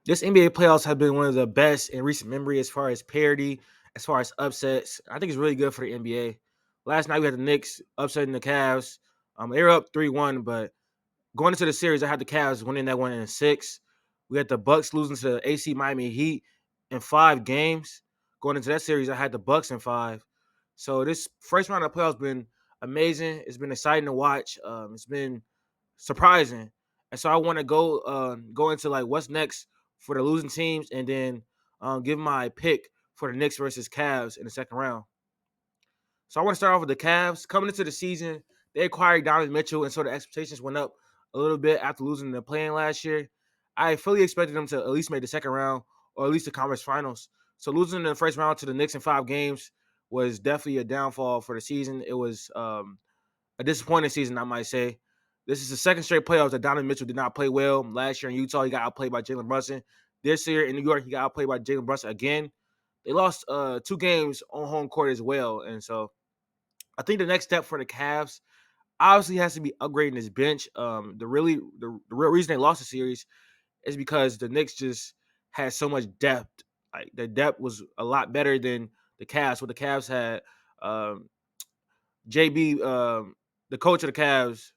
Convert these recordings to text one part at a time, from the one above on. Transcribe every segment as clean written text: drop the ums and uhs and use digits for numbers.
This NBA playoffs have been one of the best in recent memory as far as parity, as far as upsets. I think it's really good for the NBA. Last night we had the Knicks upsetting the Cavs. They were up 3-1, but going into the series, I had the Cavs winning that one in six. We had the Bucks losing to the AC Miami Heat in 5 games. Going into that series, I had the Bucks in five. So this first round of playoffs has been amazing. It's been exciting to watch. It's been surprising, and so I want to go into like what's next for the losing teams, and then give my pick for the Knicks versus Cavs in the second round. So I want to start off with the Cavs. Coming into the season, they acquired Donovan Mitchell, and so the expectations went up a little bit after losing the play-in last year. I fully expected them to at least make the second round or at least the conference finals. So losing in the first round to the Knicks in 5 games was definitely a downfall for the season. It was a disappointing season, I might say. This is the second straight playoffs that Donovan Mitchell did not play well. Last year in Utah, he got outplayed by Jalen Brunson. This year in New York, he got outplayed by Jalen Brunson again. They lost 2 games on home court as well, and so I think the next step for the Cavs obviously has to be upgrading his bench. The real reason they lost the series is because the Knicks just had so much depth. Like the depth was a lot better than the Cavs. What the Cavs had, JB, the coach of the Cavs,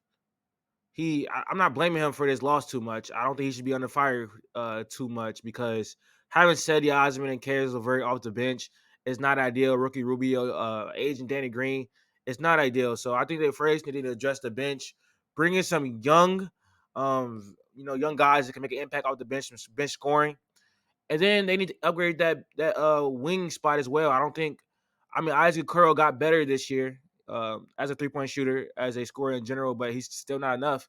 I'm not blaming him for this loss too much. I don't think he should be under fire too much because having Cedi Osman and Caris LeVert off the bench is not ideal. Rookie Rubio, agent Danny Green, it's not ideal. So I think they first need to address the bench, bring in some young guys that can make an impact off the bench, some bench scoring, and then they need to upgrade that wing spot as well. I don't think. I mean, Isaac Curl got better this year as a 3-point shooter, as a scorer in general, but he's still not enough.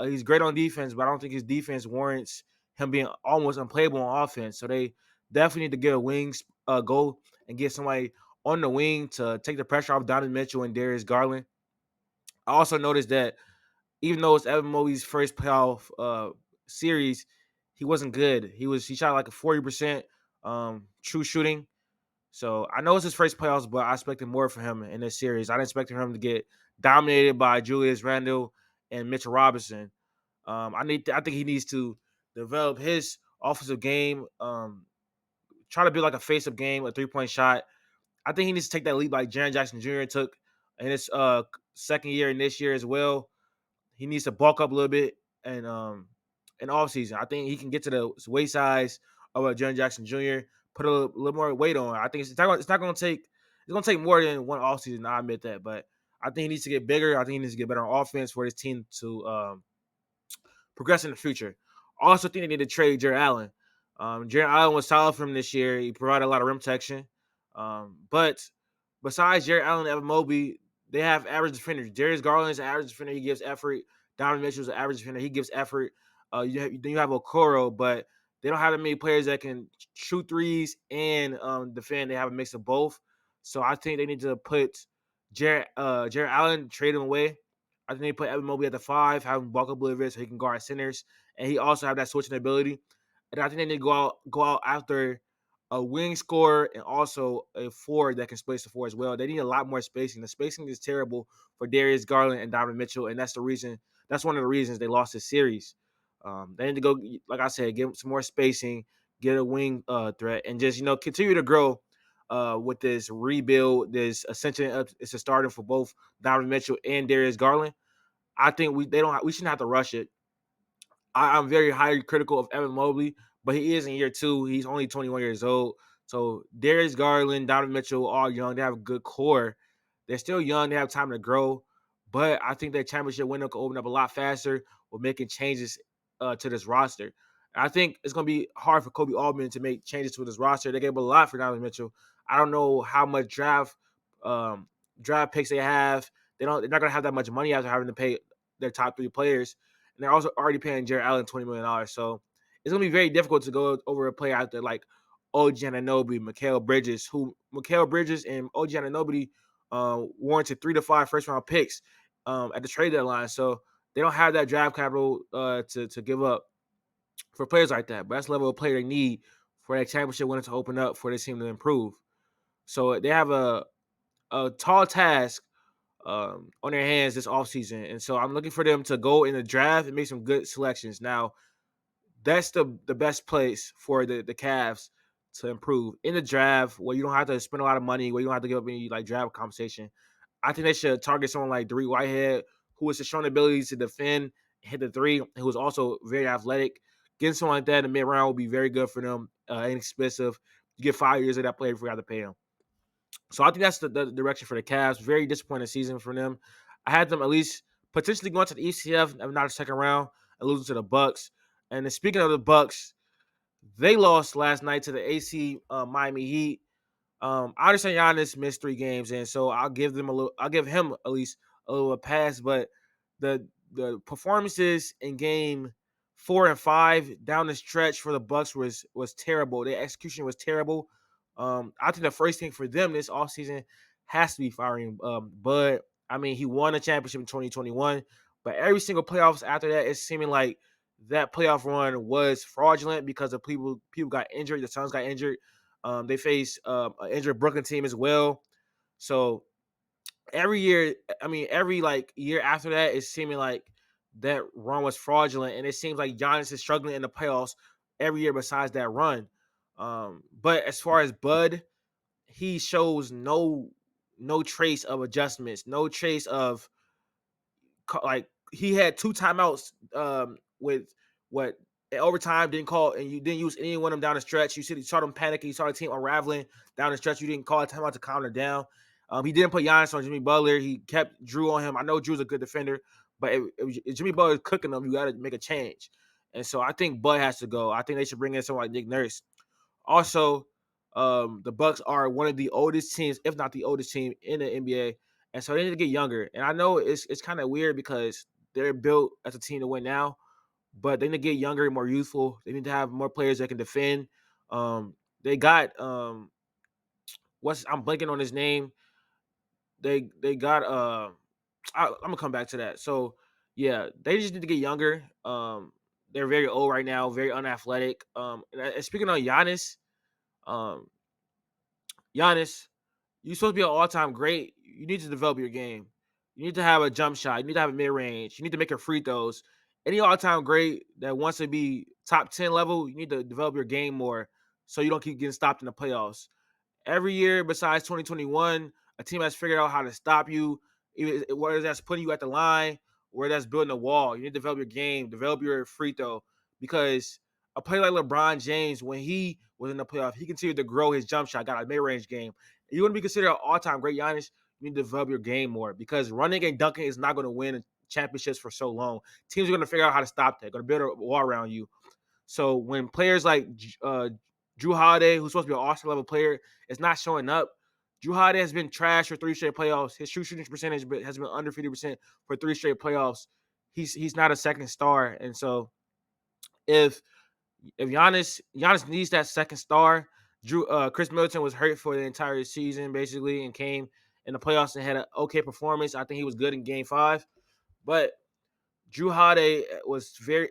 He's great on defense, but I don't think his defense warrants him being almost unplayable on offense. So they definitely need to get a wings go and get somebody on the wing to take the pressure off Donovan Mitchell and Darius Garland. I also noticed that even though it's Evan Mobley's first playoff series, he wasn't good. He shot like a 40% true shooting. So I know it's his first playoffs, but I expected more from him in this series. I didn't expect him to get dominated by Julius Randle and Mitchell Robinson. I think he needs to develop his offensive game. Try to build like a face-up game, a 3-point shot. I think he needs to take that lead like Jaren Jackson Jr. took in his second year and this year as well. He needs to bulk up a little bit and in off season. I think he can get to the weight size of Jaren Jackson Jr. Put a little more weight on. I think it's not going to take. It's going to take more than one off season. I admit that, but I think he needs to get bigger. I think he needs to get better on offense for his team to progress in the future. I also think they need to trade Jared Allen. Jared Allen was solid for him this year. He provided a lot of rim protection. But besides Jared Allen and Evan Mobley, they have average defenders. Darius Garland is an average defender. He gives effort. Donovan Mitchell is an average defender. He gives effort. Then you have Okoro, but they don't have that many players that can shoot threes and defend. They have a mix of both. So I think they need to put Jared Allen, trade him away. I think they put Evan Mobley at the 5, have him bulk up a little bit so he can guard centers, and he also have that switching ability. And I think they need to go out after a wing scorer and also a forward that can space the floor as well. They need a lot more spacing. The spacing is terrible for Darius Garland and Donovan Mitchell, and that's the reason. That's one of the reasons they lost this series. They need to go, like I said, get some more spacing, get a wing threat, and just continue to grow with this rebuild. This essentially it's a starting for both Donovan Mitchell and Darius Garland. I think we shouldn't have to rush it. I'm very highly critical of Evan Mobley, but he is in year 2. He's only 21 years old. So Darius Garland, Donovan Mitchell, all young. They have a good core. They're still young. They have time to grow. But I think that championship window could open up a lot faster with making changes to this roster. I think it's going to be hard for Kobe Altman to make changes to this roster. They gave up a lot for Donovan Mitchell. I don't know how much draft picks they have. They're not going to have that much money after having to pay their top 3 players. And they're also already paying Jared Allen $20 million. So it's gonna be very difficult to go over a player out there like OG Anunoby, Mikal Bridges, who Mikal Bridges and OG Anunoby warranted 3 to 5 first round picks at the trade deadline. So they don't have that draft capital to give up for players like that. But that's the level of player they need for that championship winner to open up for this team to improve. So they have a tall task on their hands this offseason. And so I'm looking for them to go in the draft and make some good selections. Now, that's the best place for the Cavs to improve in the draft, where you don't have to spend a lot of money, where you don't have to give up any like draft compensation. I think they should target someone like Dre Whitehead, who has shown the ability to defend, hit the three, who is also very athletic. Getting someone like that in the mid round would be very good for them. Inexpensive. You get 5 years of that player before you have to pay him. So I think that's the direction for the Cavs. Very disappointing season for them. I had them at least potentially going to the ECF, not a second round, and losing to the Bucks. And then speaking of the Bucks, they lost last night to the AC Miami Heat. I understand Giannis missed 3 games, and so I'll give him at least a little pass. But the performances in game 4 and 5 down the stretch for the Bucks was terrible. Their execution was terrible. I think the first thing for them this offseason has to be firing Bud. I mean, he won a championship in 2021, but every single playoffs after that, it's seeming like that playoff run was fraudulent because of people got injured. The Suns got injured. They face an injured Brooklyn team as well. So every year, I mean, every like year after that, it's seeming like that run was fraudulent, and it seems like Giannis is struggling in the playoffs every year besides that run. But as far as Bud, he shows no trace of adjustments, no trace of like he had 2 timeouts with what overtime didn't call, and you didn't use any one of them down the stretch. You saw them panicking, you saw the team unraveling down the stretch. You didn't call a timeout to calm them down. He didn't put Giannis on Jimmy Butler. He kept Drew on him. I know Drew's a good defender, but if Jimmy Butler's cooking them, you got to make a change. And so I think Bud has to go. I think they should bring in someone like Nick Nurse. Also, the Bucks are one of the oldest teams, if not the oldest team in the NBA, and so they need to get younger. And I know it's kind of weird because they're built as a team to win now, but they need to get younger and more youthful. They need to have more players that can defend. They got what's I'm blanking on his name. They got I'm gonna come back to that. So yeah, they just need to get younger. They're very old right now, very unathletic. And speaking of Giannis, um, Giannis, you're supposed to be an all-time great. You need to develop your game. You need to have a jump shot. You need to have a mid-range. You need to make your free throws. Any all-time great that wants to be top 10 level, you need to develop your game more so you don't keep getting stopped in the playoffs. Every year besides 2021, a team has figured out how to stop you, whether that's putting you at the line, whether that's building a wall. You need to develop your game, develop your free throw, because a player like LeBron James, when he was in the playoff, he continued to grow his jump shot, got a mid-range game. If you want to be considered an all-time great Giannis, you need to develop your game more because running and dunking is not going to win championships for so long. Teams are going to figure out how to stop that, going to build a wall around you. So when players like Drew Holiday, who's supposed to be an All-Star level player, is not showing up, Drew Holiday has been trash for 3 straight playoffs. His shooting percentage has been under 50% for 3 straight playoffs. He's not a second star, and so if Giannis needs that second star, Chris Middleton was hurt for the entire season basically, and came in the playoffs and had an okay performance. I think he was good in Game 5, but Drew Holiday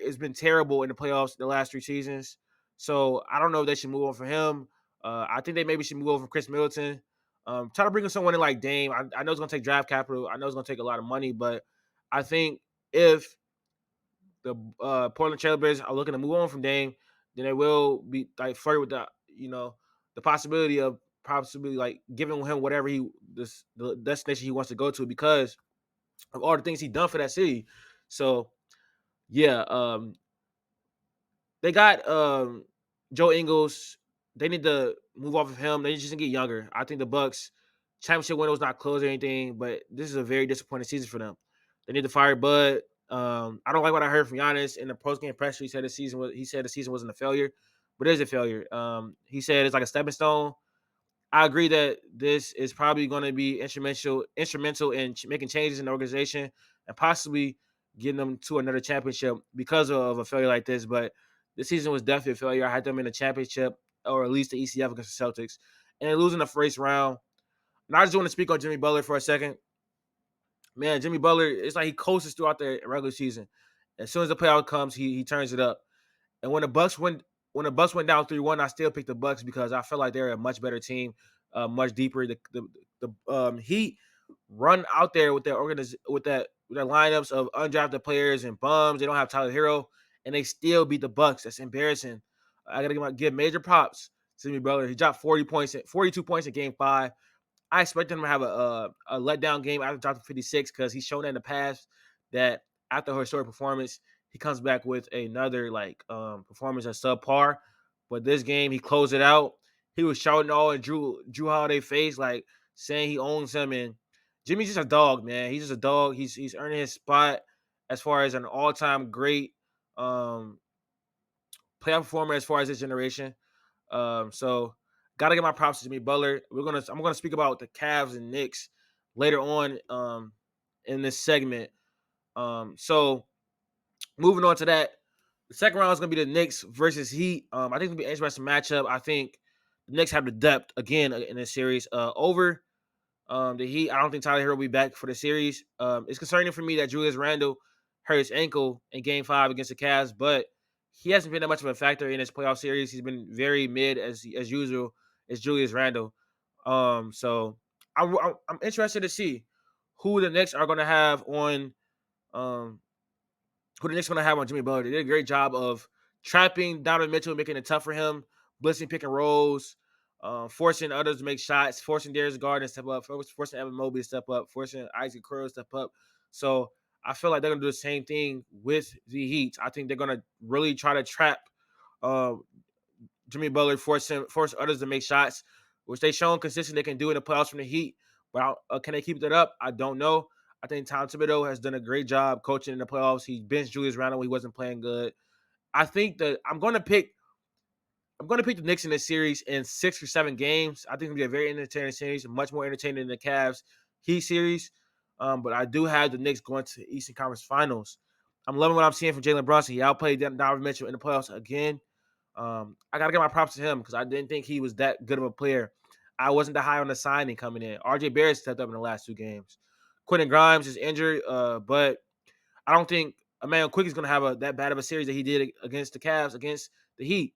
has been terrible in the playoffs the last 3 seasons. So I don't know if they should move on for him. I think they maybe should move on from Chris Middleton. Try to bring in someone in like Dame. I know it's gonna take draft capital. I know it's gonna take a lot of money, but I think if the Portland Trailblazers are looking to move on from Dame, then they will be like flirting with the possibility of possibly like giving him whatever the destination he wants to go to because of all the things he's done for that city. So yeah, they got Joe Ingles. They need to move off of him. They just need to get younger. I think the Bucks championship window is not closed or anything, but this is a very disappointing season for them. They need to fire Bud. I don't like what I heard from Giannis in the post-game press. He said the season wasn't a failure, but it is a failure. He said it's like a stepping stone. I agree that this is probably going to be instrumental in making changes in the organization and possibly getting them to another championship because of a failure like this. But this season was definitely a failure. I had them in the championship or at least the ECF against the Celtics, and losing the first round. And I just want to speak on Jimmy Butler for a second. Man, Jimmy Butler, it's like he coasts throughout the regular season. As soon as the playoff comes, he turns it up. And when the Bucks went down 3-1, I still picked the Bucks because I felt like they're a much better team, much deeper. The Heat run out there with their lineups of undrafted players and bums. They don't have Tyler Hero, and they still beat the Bucks. That's embarrassing. I gotta give major props to Jimmy Butler. He dropped 42 points in Game 5. I expected him to have a letdown game after dropping 56 because he's shown that in the past that after a historic performance, he comes back with another performance at subpar. But this game, he closed it out. He was shouting all in Drew Holiday face, like saying he owns him. And Jimmy's just a dog, man. He's just a dog. He's earning his spot as far as an all time great um, playoff performer as far as this generation. So gotta get my props to Jimmy Butler. I'm gonna speak about the Cavs and Knicks later on in this segment. So moving on to that, the second round is gonna be the Knicks versus Heat. I think it's gonna be an interesting matchup. I think the Knicks have the depth again in this series over the Heat. I don't think Tyler Hero will be back for the series. It's concerning for me that Julius Randle hurt his ankle in Game 5 against the Cavs, but he hasn't been that much of a factor in this playoff series. He's been very mid as usual. As Julius Randle. So I'm interested to see who the Knicks are going to have on um, who the Knicks going to have on Jimmy Butler. They did a great job of trapping Donovan Mitchell, making it tough for him, blitzing pick and rolls, forcing others to make shots, forcing Darius Garden to step up, forcing Evan Mobley to step up, forcing Isaac Curry to step up. So I feel like they're going to do the same thing with the Heat. I think they're going to really try to trap uh, Jimmy Butler, force others to make shots, which they've shown consistent they can do in the playoffs from the Heat. But can they keep that up? I don't know. I think Tom Thibodeau has done a great job coaching in the playoffs. He benched Julius Randle when he wasn't playing good. I think that I'm going to pick the Knicks in this series in 6 or 7 games. I think it'll be a very entertaining series, much more entertaining than the Cavs Heat series. But I do have the Knicks going to the Eastern Conference Finals. I'm loving what I'm seeing from Jalen Brunson. He outplayed Donovan Mitchell in the playoffs again. I got to get my props to him because I didn't think he was that good of a player. I wasn't that high on the signing coming in. RJ Barrett stepped up in the last 2 games. Quentin Grimes is injured, but I don't think Emmanuel Quick is going to have that bad of a series that he did against the Cavs, against the Heat.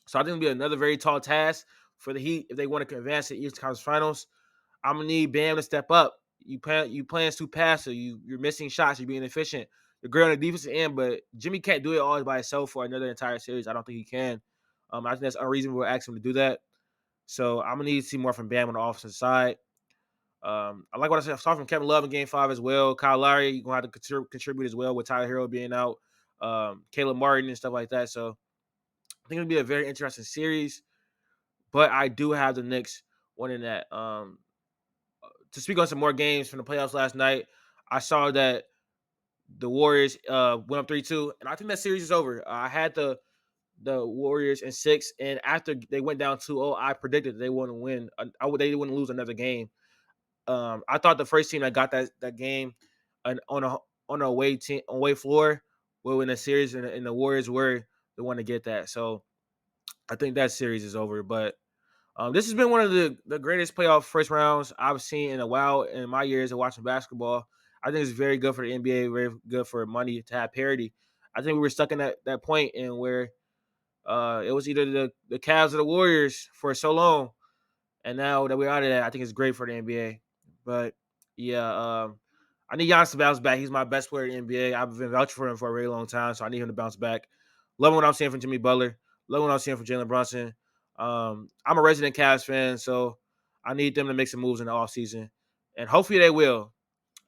So I think it'll be another very tall task for the Heat if they want to advance to the Eastern Conference Finals. I'm gonna need Bam to step up. You playing too passive. You're missing shots. You're being efficient. You're great on the defensive end, but Jimmy can't do it all by himself for another entire series. I don't think he can. I think that's unreasonable to ask him to do that. So I'm gonna need to see more from Bam on the offensive side. I like what I saw from Kevin Love in Game 5 as well. Kyle Lowry, you're gonna have to contribute as well with Tyler Hero being out, Caleb Martin and stuff like that. So I think it'll be a very interesting series. But I do have the Knicks winning that. To speak on some more games from the playoffs last night, I saw that the Warriors went up 3-2, and I think that series is over. I had the Warriors in 6, and after they went down 2-0, I predicted they wouldn't win. They wouldn't lose another game. I thought the first team that got that game on a away floor will win the series, and the Warriors were the one to get that. So I think that series is over. But this has been one of the greatest playoff first rounds I've seen in a while in my years of watching basketball. I think it's very good for the NBA, very good for money to have parity. I think we were stuck in that point in where it was either the Cavs or the Warriors for so long. And now that we're out of that, I think it's great for the NBA. But yeah, I need Giannis to bounce back. He's my best player in the NBA. I've been vouching for him for a very long time, so I need him to bounce back. Loving what I'm seeing from Jimmy Butler. Loving what I'm seeing from Jalen Brunson. I'm a resident Cavs fan, so I need them to make some moves in the offseason. And hopefully they will.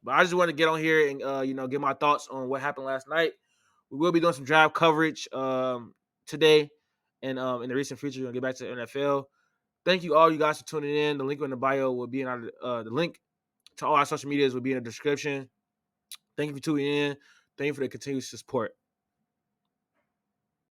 But I just want to get on here and get my thoughts on what happened last night. We will be doing some draft coverage today and in the recent future. We're gonna get back to the NFL. Thank you all you guys for tuning in. The link in the bio will be in the link to all our social medias will be in the description. Thank you for tuning in. Thank you for the continued support.